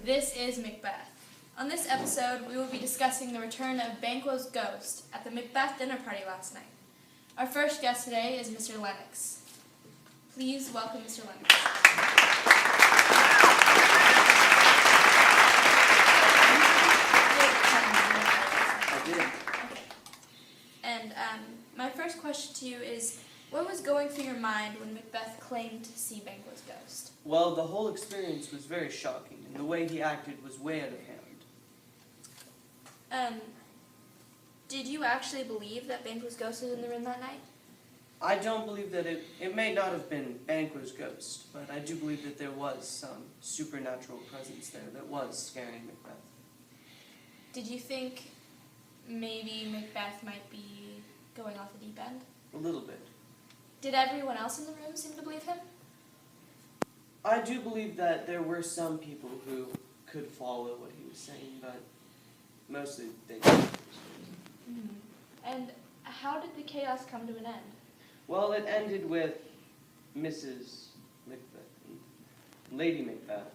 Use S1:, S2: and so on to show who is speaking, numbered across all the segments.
S1: This is Macbeth. On this episode, we will be discussing the return of Banquo's ghost at the Macbeth dinner party last night. Our first guest today is Mr. Lennox. Please welcome Mr. Lennox.
S2: I did.
S1: Okay. And my first question to you is, what was going through your mind when Macbeth claimed to see Banquo's ghost?
S2: Well, the whole experience was very shocking, and the way he acted was way out of hand.
S1: Did you actually believe that Banquo's ghost was in the room that night?
S2: I don't believe that it may not have been Banquo's ghost, but I do believe that there was some supernatural presence there that was scaring Macbeth.
S1: Did you think maybe Macbeth might be going off the deep end?
S2: A little bit.
S1: Did everyone else in the room seem to believe him?
S2: I do believe that there were some people who could follow what he was saying, but mostly they didn't.
S1: And how did the chaos come to an end?
S2: Well, it ended with Mrs. Macbeth, Lady Macbeth,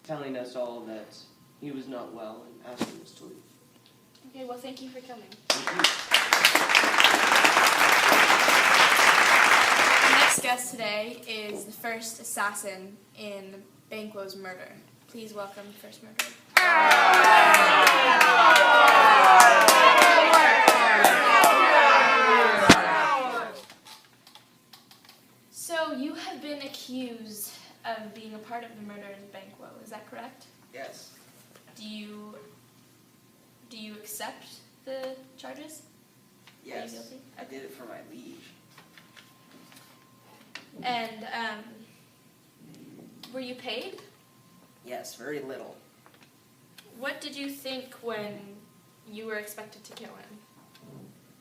S2: telling us all that he was not well and asking us to leave.
S1: Okay, well, thank you for coming.
S2: Thank you.
S1: Our next guest today is the first assassin in Banquo's murder. Please welcome the first murderer. So you have been accused of being a part of the murder of Banquo, is that correct?
S3: Yes.
S1: Do you accept the charges? Are you
S3: Yes.
S1: guilty?
S3: I did it for my liege.
S1: And were you paid?
S3: Yes, very little.
S1: What did you think when you were expected to kill him?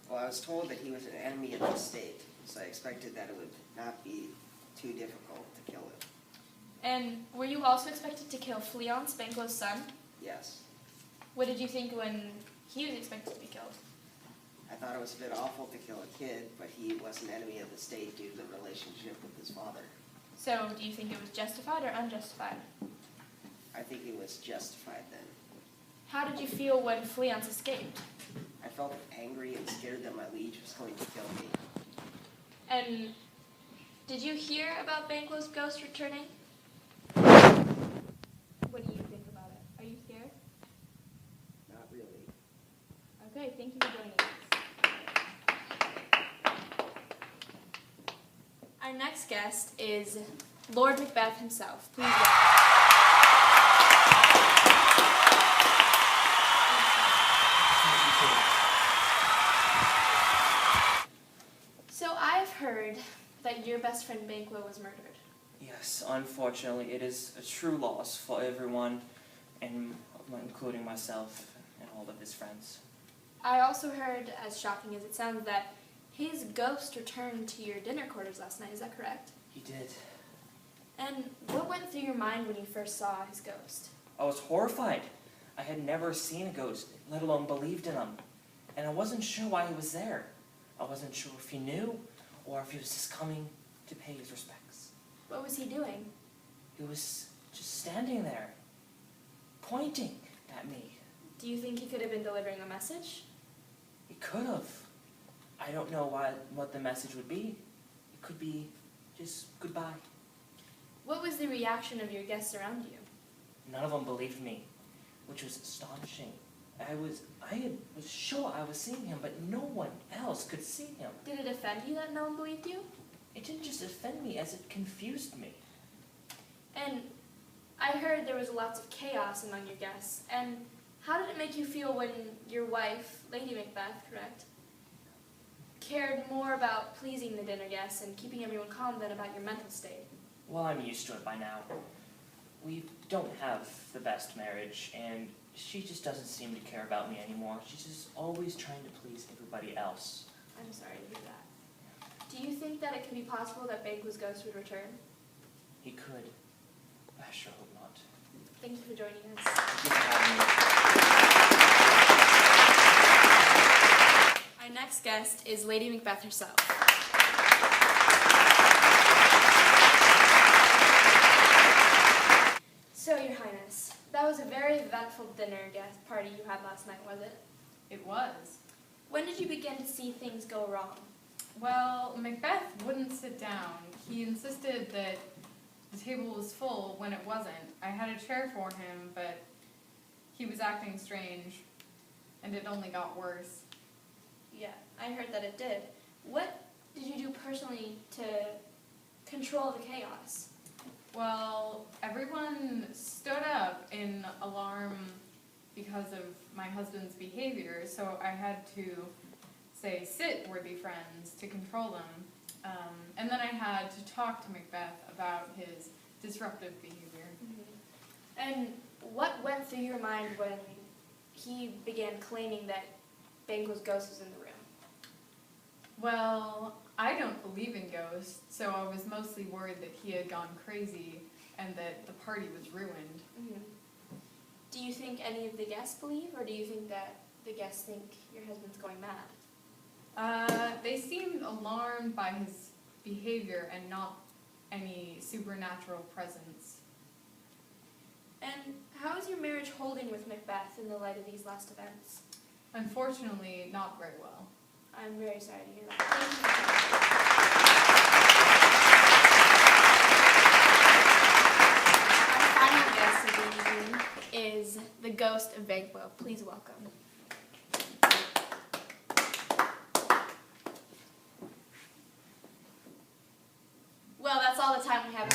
S3: Well, I was told that he was an enemy of the state, so I expected that it would not be too difficult to kill him.
S1: And were you also expected to kill Fleance, Banquo's son?
S3: Yes.
S1: What did you think when he was expected to be killed?
S3: I thought it was a bit awful to kill a kid, but he was an enemy of the state due to the relationship with his father.
S1: So, do you think it was justified or unjustified?
S3: I think it was justified then.
S1: How did you feel when Fleance escaped?
S3: I felt angry and scared that my liege was going to kill me.
S1: And did you hear about Banquo's ghost returning? What do you think about it? Are you scared?
S3: Not really.
S1: Okay, thank you for joining us. Our next guest is Lord Macbeth himself. Please welcome. So I've heard that your best friend Banquo was murdered.
S4: Yes, unfortunately, it is a true loss for everyone, and including myself and all of his friends.
S1: I also heard, as shocking as it sounds, that his ghost returned to your dinner quarters last night. Is that correct?
S4: He did.
S1: And what went through your mind when you first saw his ghost?
S4: I was horrified. I had never seen a ghost, let alone believed in him. And I wasn't sure why he was there. I wasn't sure if he knew, or if he was just coming to pay his respects.
S1: What was he doing?
S4: He was just standing there, pointing at me.
S1: Do you think he could have been delivering a message?
S4: He could have. I don't know what the message would be. It could be just goodbye.
S1: What was the reaction of your guests around you?
S4: None of them believed me, which was astonishing. I was sure I was seeing him, but no one else could see him.
S1: Did it offend you that no one believed you?
S4: It didn't just offend me, as it confused me.
S1: And I heard there was lots of chaos among your guests. And how did it make you feel when your wife, Lady Macbeth, correct, cared more about pleasing the dinner guests and keeping everyone calm than about your mental state?
S4: Well, I'm used to it by now. We don't have the best marriage, and she just doesn't seem to care about me anymore. She's just always trying to please everybody else.
S1: I'm sorry to hear that. Do you think that it could be possible that Banquo's ghost would return?
S4: He could. I sure hope not.
S1: Thank you for joining us.
S4: Thank you for having me.
S1: Our next guest is Lady Macbeth herself. So, Your Highness, that was a had last night, was it?
S5: It was.
S1: When did you begin to see things go wrong?
S5: Well, Macbeth wouldn't sit down. He insisted that the table was full when it wasn't. I had a chair for him, but he was acting strange, and it only got worse.
S1: Yeah, I heard that it did. What did you do personally to control the chaos?
S5: Well, everyone stood up in alarm because of my husband's behavior, so I had to say, "Sit, worthy friends," to control them. And then I had to talk to Macbeth about his disruptive behavior.
S1: And what went through your mind when he began claiming that Banquo's ghost was in the room?
S5: Well, I don't believe in ghosts, so I was mostly worried that he had gone crazy and that the party was ruined.
S1: Do you think any of the guests believe, or do you think that the guests think your husband's going mad?
S5: They seemed alarmed by his behavior and not any supernatural presence.
S1: And how is your marriage holding with Macbeth in the light of these last events?
S5: Unfortunately, not very well.
S1: I'm very sorry to hear that. Thank you. Our final guest of the evening is the ghost of Banquo. Please welcome. Well, that's all the time we have.